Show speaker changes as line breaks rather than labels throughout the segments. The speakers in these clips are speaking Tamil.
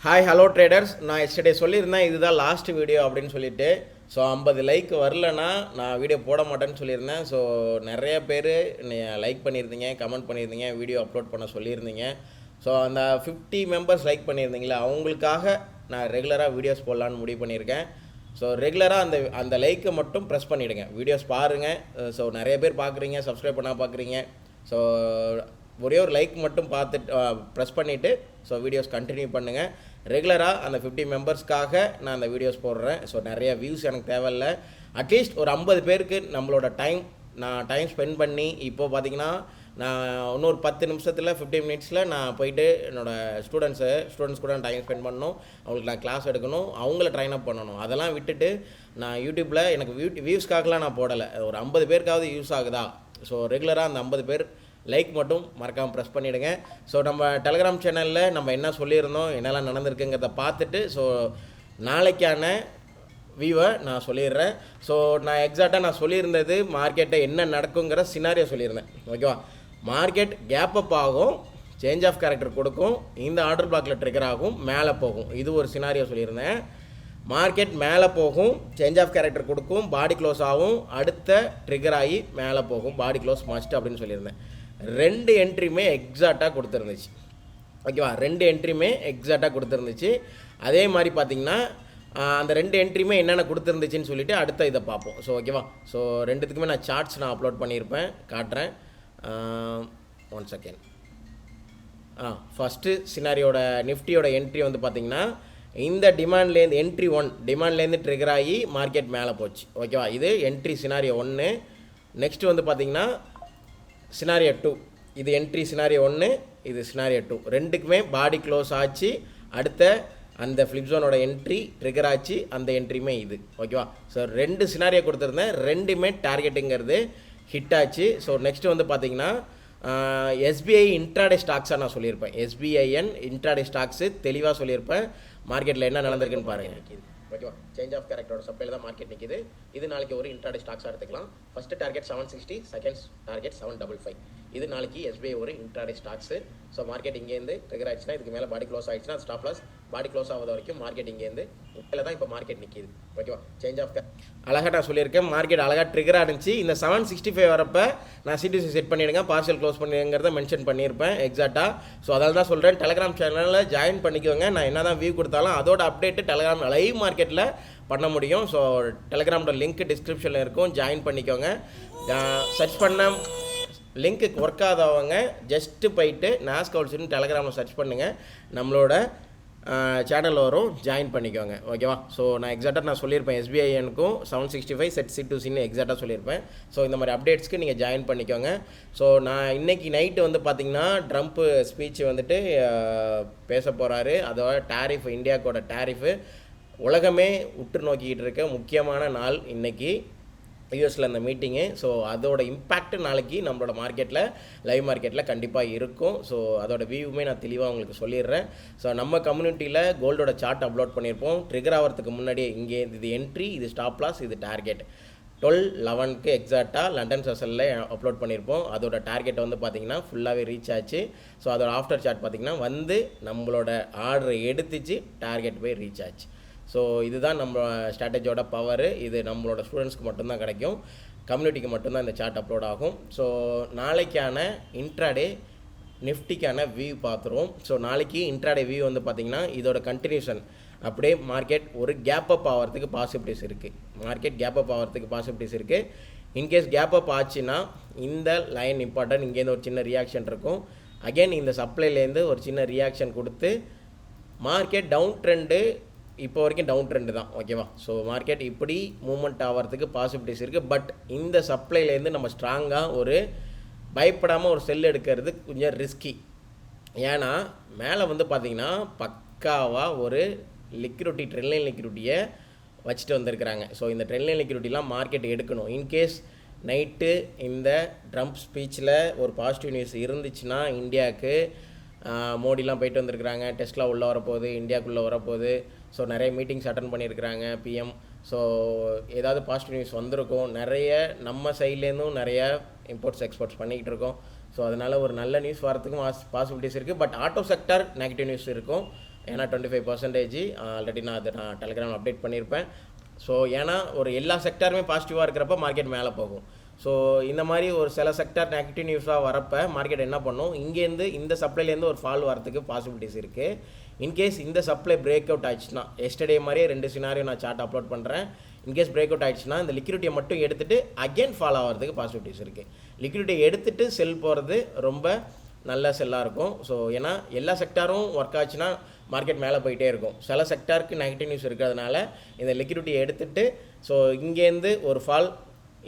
Hi hello traders. நான் எஸ்டர்டே சொல்லியிருந்தேன் இதுதான் லாஸ்ட் வீடியோ அப்படின்னு சொல்லிட்டு. ஸோ 50 லைக் வரலன்னா நான் வீடியோ போட மாட்டேன்னு சொல்லியிருந்தேன். ஸோ நிறைய பேர் லைக் பண்ணியிருந்தீங்க, கமெண்ட் பண்ணியிருந்தீங்க, வீடியோ அப்லோட் பண்ண சொல்லியிருந்தீங்க. ஸோ அந்த 50 மெம்பர்ஸ் லைக் பண்ணியிருந்தீங்களா, அவங்களுக்காக நான் ரெகுலராக வீடியோஸ் போடலான்னு முடிவு பண்ணியிருக்கேன். ஸோ ரெகுலராக அந்த லைக்கை மட்டும் ப்ரெஸ் பண்ணிவிடுங்க. வீடியோஸ் பாருங்கள். ஸோ நிறைய பேர் பார்க்குறீங்க, சப்ஸ்கிரைப் பண்ணால் பார்க்குறீங்க. ஸோ ஒரே ஒரு லைக் மட்டும் பார்த்துட்டு ப்ரெஸ் பண்ணிவிட்டு ஸோ வீடியோஸ் கண்டினியூ பண்ணுங்கள். ரெகுலராக அந்த 50 மெம்பர்ஸ்க்காக நான் அந்த வீடியோஸ் போடுறேன். ஸோ நிறைய வியூஸ் எனக்கு தேவையில்லை. அட்லீஸ்ட் ஒரு 50 பேருக்கு நம்மளோட நான் டைம் ஸ்பெண்ட் பண்ணி இப்போது பார்த்தீங்கன்னா நான் இன்னொரு 10 நிமிஷத்தில் 15 மினிட்ஸில் நான் போயிட்டு என்னோடய ஸ்டூடெண்ட்ஸ் கூட டைம் ஸ்பெண்ட் பண்ணணும். அவங்களுக்கு நான் கிளாஸ் எடுக்கணும், அவங்கள ட்ரைன் அப் பண்ணணும். அதெல்லாம் விட்டுட்டு நான் யூடியூப்பில் எனக்கு வியூஸ்க்காகலாம் நான் போடலை. ஒரு 50 பேருக்காவது யூஸ் ஆகுதா? ஸோ ரெகுலராக அந்த 50 பேர் லைக் மட்டும் மறக்காமல் ப்ரெஸ் பண்ணிவிடுங்க. ஸோ நம்ம டெலகிராம் சேனலில் நம்ம என்ன சொல்லியிருந்தோம், என்னெல்லாம் நடந்திருக்குங்கிறத பார்த்துட்டு ஸோ நாளைக்கான வியூவை நான் சொல்லிடுறேன். ஸோ நான் எக்ஸாக்டாக நான் சொல்லியிருந்தது மார்க்கெட்டை என்ன நடக்குங்கிற சினாரியோ சொல்லியிருந்தேன். ஓகேவா? மார்க்கெட் கேப் அப் ஆகும், சேஞ்ச் ஆஃப் கேரக்டர் கொடுக்கும், இந்த ஆர்டர் பிளாக்கில் ட்ரிகர் ஆகும், மேலே போகும். இது ஒரு சினாரியோ சொல்லியிருந்தேன். மார்க்கெட் மேலே போகும், சேஞ்ச் ஆஃப் கேரக்டர் கொடுக்கும், பாடி க்ளோஸ் ஆகும், அடுத்த ட்ரிகர் ஆகி மேலே போகும், பாடி க்ளோஸ் மஸ்ட் அப்படின்னு சொல்லியிருந்தேன். 2 என்ட்ரியுமே எக்ஸாக்டாக கொடுத்துருந்துச்சு. ஓகேவா? 2 என்ட்ரியுமே எக்ஸாக்டாக கொடுத்துருந்துச்சு. அதே மாதிரி பார்த்தீங்கன்னா அந்த 2 என்ட்ரியுமே என்னென்ன கொடுத்துருந்துச்சின்னு சொல்லிவிட்டு அடுத்த இதை பார்ப்போம். ஸோ ஓகேவா? ஸோ ரெண்டுத்துக்குமே நான் சார்ட்ஸ் நான் அப்லோட் பண்ணியிருப்பேன், காட்டுறேன். 1 செகண்ட். ஃபஸ்ட்டு சினாரியோட நிஃப்டியோட என்ட்ரி வந்து பார்த்திங்கன்னா இந்த டிமாண்ட்லேருந்து என்ட்ரி 1 டிமாண்ட்லேருந்து ட்ரிகர் ஆகி மார்க்கெட் மேலே போச்சு. ஓகேவா? இது என்ட்ரி சினாரியோ 1. நெக்ஸ்ட்டு வந்து பார்த்திங்கன்னா சினாரியோ 2. இது என்ட்ரி சினாரியோ 1, இது சினாரியோ 2. ரெண்டுக்குமே பாடி க்ளோஸ் ஆச்சு. அடுத்த அந்த ஃப்ளிப் ஜோனோட என்ட்ரி ட்ரிகர் ஆச்சு. அந்த என்ட்ரியுமே இது. ஓகேவா? ஸோ 2 சினாரியோ கொடுத்துருந்தேன், ரெண்டுமே டார்கெட்டுங்கிறது ஹிட் ஆச்சு. ஸோ நெக்ஸ்ட்டு வந்து பார்த்திங்கன்னா எஸ்பிஐ இன்ட்ராடே ஸ்டாக்ஸாக நான் சொல்லியிருப்பேன். எஸ்பிஐஎன் இன்ட்ராடே ஸ்டாக்ஸு தெளிவாக சொல்லியிருப்பேன். மார்க்கெட்டில் என்ன நடந்திருக்குன்னு பாருங்கள். ஓகேவா? சேஞ்ச் ஆஃப் கேரக்டரோட சப்ளைல தான் மார்க்கெட் நிற்கிது. இது நாளைக்கு ஒரு இன்ட்ராடே ஸ்டாக்ஸாக எடுத்துக்கலாம். First target 760, second target 755. இது நாளைக்கு எஸ்பிஐ ஒரு இன்ட்ராடே ஸ்டாக்ஸு. ஸோ மார்க்கெட் இங்கேருந்து ட்ரிகர் ஆயிடுச்சுன்னா, இதுக்கு மேலே பாடி க்ளோஸ் ஆயிடுச்சுன்னா ஸ்டாப் லாஸ். பாடி க்ளோஸ் ஆகாத வரைக்கும் மார்க்கெட் இங்கேருந்து இதில் தான் இப்போ மார்க்கெட் நிற்கிது. ஓகேவா? சேஞ்ச் ஆஃப் அழகாக நான் சொல்லியிருக்கேன். மார்க்கெட் அழகாக ட்ரிகர் ஆனிச்சு. இந்த 765 வரப்போ நான் சிடிசி செட் பண்ணிவிடுங்க, பார்சல் க்ளோஸ் பண்ணிடுங்கிறத மென்ஷன் பண்ணியிருப்பேன் எக்ஸாக்டாக. ஸோ அதனால தான் சொல்கிறேன், டெலகிராம் சேனலில் ஜாயின் பண்ணிக்கோங்க. நான் என்ன தான் வியூ கொடுத்தாலும் அதோட அப்டேட்டு டெலகிராம் லைவ் மார்க்கெட்டில் பண்ண முடியும். ஸோ டெலகிராமோட லிங்க் டிஸ்கிரிப்ஷனில் இருக்கும், ஜாயின் பண்ணிக்கோங்க. சர்ச் பண்ண லிங்க்கு ஒர்க் ஆகாதவங்க ஜஸ்ட்டு போயிட்டு நாஸ்கவுட்ஸ்னு டெலகிராமில் சர்ச் பண்ணுங்கள், நம்மளோட சேனல் வரும், ஜாயின் பண்ணிக்கோங்க. ஓகேவா? ஸோ நான் எக்ஸாக்டாக நான் சொல்லியிருப்பேன், எஸ்பிஐஎனுக்கும் 765 செட் C2Cன்னு எக்ஸாக்டாக சொல்லியிருப்பேன். ஸோ இந்த மாதிரி அப்டேட்ஸ்க்கு நீங்கள் ஜாயின் பண்ணிக்கோங்க. ஸோ நான் இன்றைக்கி நைட்டு வந்து பார்த்திங்கன்னா ட்ரம்ப்பு ஸ்பீச் வந்துட்டு பேச போகிறாரு. அதோட டேரிஃப், இந்தியாவுக்கோட டேரிஃபு உலகமே உற்று நோக்கிக்கிட்டு இருக்க முக்கியமான நாள் இன்றைக்கி யூஎஸில் அந்த மீட்டிங்கு. ஸோ அதோட இம்பேக்ட் நாளைக்கு நம்மளோட மார்க்கெட்டில், லைவ் மார்க்கெட்டில் கண்டிப்பாக இருக்கும். ஸோ அதோட வியூவுமே நான் தெளிவாக உங்களுக்கு சொல்லிடுறேன். ஸோ நம்ம கம்யூனிட்டியில் கோல்டோட சார்ட் அப்லோட் பண்ணியிருப்போம். ட்ரிகர் ஆகிறதுக்கு முன்னாடியே இங்கே இது என்ட்ரி, இது ஸ்டாப் லாஸ், இது டார்கெட் 12/11க்கு எக்ஸாக்டாக லண்டன் செஷனில் அப்லோட் பண்ணியிருப்போம். அதோட டார்கெட் வந்து பார்த்திங்கன்னா ஃபுல்லாகவே ரீச் ஆச்சு. ஸோ அதோட ஆஃப்டர் சார்ட் பார்த்திங்கன்னா வந்து நம்மளோட ஆர்டரை எடுத்துச்சு, டார்கெட் போய் ரீச் ஆச்சு. ஸோ இதுதான் நம்ம ஸ்ட்ராட்டஜியோட பவர். இது நம்மளோட ஸ்டூடெண்ட்ஸ்க்கு மட்டும்தான் கிடைக்கும், கம்யூனிட்டிக்கு மட்டும்தான் இந்த சார்ட் அப்லோட் ஆகும். ஸோ நாளைக்கான இன்ட்ராடே நிஃப்டிக்கான வியூ பார்த்துருவோம். ஸோ நாளைக்கு இன்ட்ராடே வியூ வந்து பார்த்திங்கன்னா இதோட கண்டினியூஷன் அப்படியே மார்க்கெட் ஒரு கேப் அப் ஆகிறதுக்கு பாசிபிலிட்டிஸ் இருக்குது. மார்க்கெட் கேப் அப் ஆகிறதுக்கு பாசிபிலிட்டிஸ் இருக்குது. இன்கேஸ் கேப் அப் ஆச்சுன்னா இந்த லைன் இம்பார்ட்டன்ட், இங்கேருந்து ஒரு சின்ன ரியாக்ஷன் இருக்கும். அகெயின் இந்த சப்ளைலேருந்து ஒரு சின்ன ரியாக்ஷன் கொடுத்து மார்க்கெட் டவுன் ட்ரெண்டு, இப்போ வரைக்கும் டவுன் ட்ரெண்டு தான். ஓகேவா? ஸோ மார்க்கெட் இப்படி மூவ்மெண்ட் ஆகிறதுக்கு பாசிபிலிட்டிஸ் இருக்குது. பட் இந்த சப்ளைலேருந்து நம்ம ஸ்ட்ராங்காக ஒரு பயப்படாமல் ஒரு செல் எடுக்கிறது கொஞ்சம் ரிஸ்கி. ஏன்னா மேலே வந்து பார்த்திங்கன்னா பக்காவாக ஒரு லிக்விடிட்டி, ட்ரெண்ட்லைன் லிக்விடிட்டியை வச்சுட்டு வந்திருக்கிறாங்க. ஸோ இந்த ட்ரெண்ட்லைன் லிக்விடிட்டிலாம் மார்க்கெட் எடுக்கணும். இன்கேஸ் நைட்டு இந்த ட்ரம்ப் ஸ்பீச்சில் ஒரு பாசிட்டிவ் நியூஸ் இருந்துச்சுன்னா, இந்தியாவுக்கு மோடிலாம் போயிட்டு வந்திருக்கிறாங்க, டெஸ்லா உள்ளே வரப்போகுது, இந்தியாவுக்குள்ளே வரப்போகுது. ஸோ நிறைய மீட்டிங்ஸ் அட்டன் பண்ணியிருக்கிறாங்க பிஎம். ஸோ ஏதாவது பாசிட்டிவ் நியூஸ் வந்திருக்கும். நிறைய நம்ம சைட்லேருந்தும் நிறைய இம்போர்ட்ஸ் எக்ஸ்போர்ட்ஸ் பண்ணிக்கிட்டு இருக்கோம். ஸோ அதனால் ஒரு நல்ல நியூஸ் வரத்துக்கும் பாசிபிலிட்டிஸ் இருக்குது. But auto sector negative news இருக்கும். ஏன்னா 25% ஆல்ரெடி நான் டெலிகிராம் அப்டேட் பண்ணியிருப்பேன். ஸோ ஏன்னா ஒரு எல்லா செக்டாருமே பாசிட்டிவாக இருக்கிறப்ப மார்க்கெட் மேலே போகும். ஸோ இந்த மாதிரி ஒரு சில செக்டார் நெகட்டிவ் நியூஸாக வரப்போ மார்க்கெட் என்ன பண்ணும், இங்கேருந்து இந்த சப்ளைலேருந்து ஒரு ஃபால் வரதுக்கு பாசிபிலிட்டிஸ் இருக்குது. இன்கேஸ் இந்த சப்ளை பிரேக் அவுட் ஆயிடுச்சுன்னா, எஸ்டர்டே மாதிரியே 2 சினாரியோ நான் சார்ட் அப்லோட் பண்ணுறேன். இன்கேஸ் பிரேக் அவுட் ஆயிடுச்சுன்னா இந்த லிக்விடிட்டியை மட்டும் எடுத்துகிட்டு அகெயின் ஃபால் ஆகிறதுக்கு பாசிபிலிட்டிஸ் இருக்குது. லிக்விடிட்டியை எடுத்துகிட்டு செல் போகிறது ரொம்ப நல்ல செல்லாக இருக்கும். ஸோ ஏன்னா எல்லா செக்டாரும் ஒர்க் ஆச்சுன்னா மார்க்கெட் மேலே போயிட்டே இருக்கும். சில செக்டாருக்கு நெகட்டிவ் நியூஸ் இருக்கிறதுனால இந்த லிக்விடிட்டியை எடுத்துகிட்டு, ஸோ இங்கேருந்து ஒரு ஃபால்,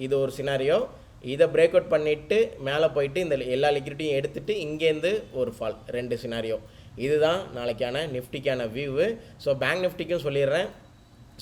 இது ஒரு சினாரியோ, இதை பிரேக் அவுட் பண்ணிவிட்டு மேலே போயிட்டு இந்த எல்லா லிக்விடிட்டியும் எடுத்துகிட்டு இங்கேருந்து ஒரு ஃபால், 2 சினாரியோ. இதுதான் நாளைக்கான நிஃப்டிக்கான வியூவு. ஸோ பேங்க் நிஃப்டிக்கும் சொல்லிடுறேன்.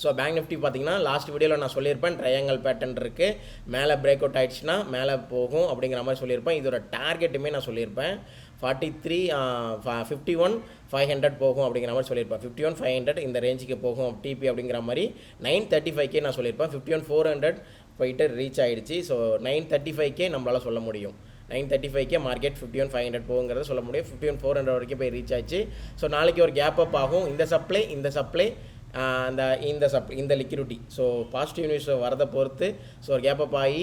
ஸோ பேங்க் நிஃப்டி பார்த்தீங்கன்னா லாஸ்ட் வீடியோவில் நான் சொல்லியிருப்பேன், ட்ரையாங்கல் பேட்டர்ன் இருக்குது, மேலே பிரேக் அவுட் ஆகிடுச்சுன்னா மேலே போகும் அப்படிங்கிற மாதிரி சொல்லியிருப்பேன். இதோட டார்கெட்டுமே நான் சொல்லியிருப்பேன், 51,500 போகும் அப்படிங்கிற மாதிரி சொல்லியிருப்பேன். 51,500 இந்த ரேஞ்சுக்கு போகும் டிபி அப்படிங்கிற மாதிரி. 935K நான் சொல்லியிருப்பேன். 51,400 போயிட்டு ரீச் ஆகிடுச்சு. ஸோ 935K நம்மளால் சொல்ல முடியும். 935K மார்க்கெட் 51,500 போகுங்கிறத சொல்ல முடியும். 51,400 வரைக்கும் போய் ரீச் ஆச்சு. ஸோ நாளைக்கு ஒரு கேப் அப் ஆகும். இந்த சப்ளை இந்த லிக்விடிட்டி, ஸோ பாசிட்டிவ் நியூஸ் வரதை பொறுத்து ஸோ ஒரு கேப் அப் ஆகி,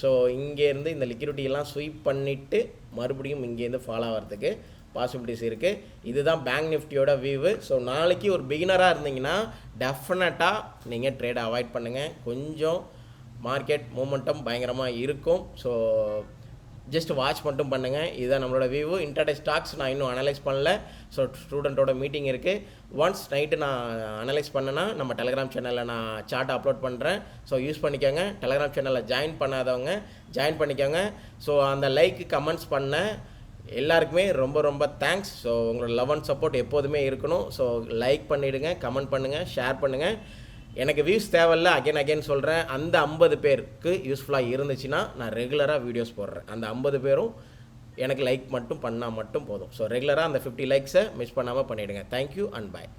ஸோ இங்கேருந்து இந்த லிக்விடிட்டியெல்லாம் ஸ்வீப் பண்ணிவிட்டு மறுபடியும் இங்கேருந்து ஃபாலோ ஆகிறதுக்கு பாசிபிலிட்டிஸ் இருக்குது. இதுதான் பேங்க் நிஃப்டியோட வியூவு. ஸோ நாளைக்கு ஒரு பிகினராக இருந்தீங்கன்னா டெஃபினட்டாக நீங்கள் ட்ரேடை அவாய்ட் பண்ணுங்கள். கொஞ்சம் மார்க்கெட் மூமெண்டம் பயங்கரமாக இருக்கும். ஸோ ஜஸ்ட் வாட்ச் மட்டும் பண்ணுங்கள். இதுதான் நம்மளோட வியூ. இன்டர்டே ஸ்டாக்ஸ் நான் இன்னும் அனலைஸ் பண்ணல. ஸோ ஸ்டூடெண்ட்டோட மீட்டிங் இருக்குது. ஒன்ஸ் நைட்டு நான் அனலைஸ் பண்ணேன்னா நம்ம டெலிகிராம் சேனலில் நான் சார்ட்டை அப்லோட் பண்ணுறேன். ஸோ யூஸ் பண்ணிக்கோங்க. டெலிகிராம் சேனலில் ஜாயின் பண்ணாதவங்க ஜாயின் பண்ணிக்கோங்க. ஸோ அந்த லைக் கமெண்ட்ஸ் பண்ண எல்லாருக்குமே ரொம்ப ரொம்ப தேங்க்ஸ். ஸோ உங்களோட லவ் அண்ட் சப்போர்ட் எப்போதுமே இருக்கணும். ஸோ லைக் பண்ணிவிடுங்க, கமெண்ட் பண்ணுங்கள், ஷேர் பண்ணுங்கள். எனக்கு வியூஸ் தேவையில்ல, அகைன் சொல்கிறேன். அந்த 50 பேருக்கு யூஸ்ஃபுல்லாக இருந்துச்சுன்னா நான் ரெகுலராக வீடியோஸ் போடுறேன். அந்த 50 பேரும் எனக்கு லைக் மட்டும் பண்ணால் மட்டும் போதும். ஸோ ரெகுலராக அந்த 50 லைக்ஸை மிஸ் பண்ணாமல் பண்ணிவிடுங்க. Thank you and bye.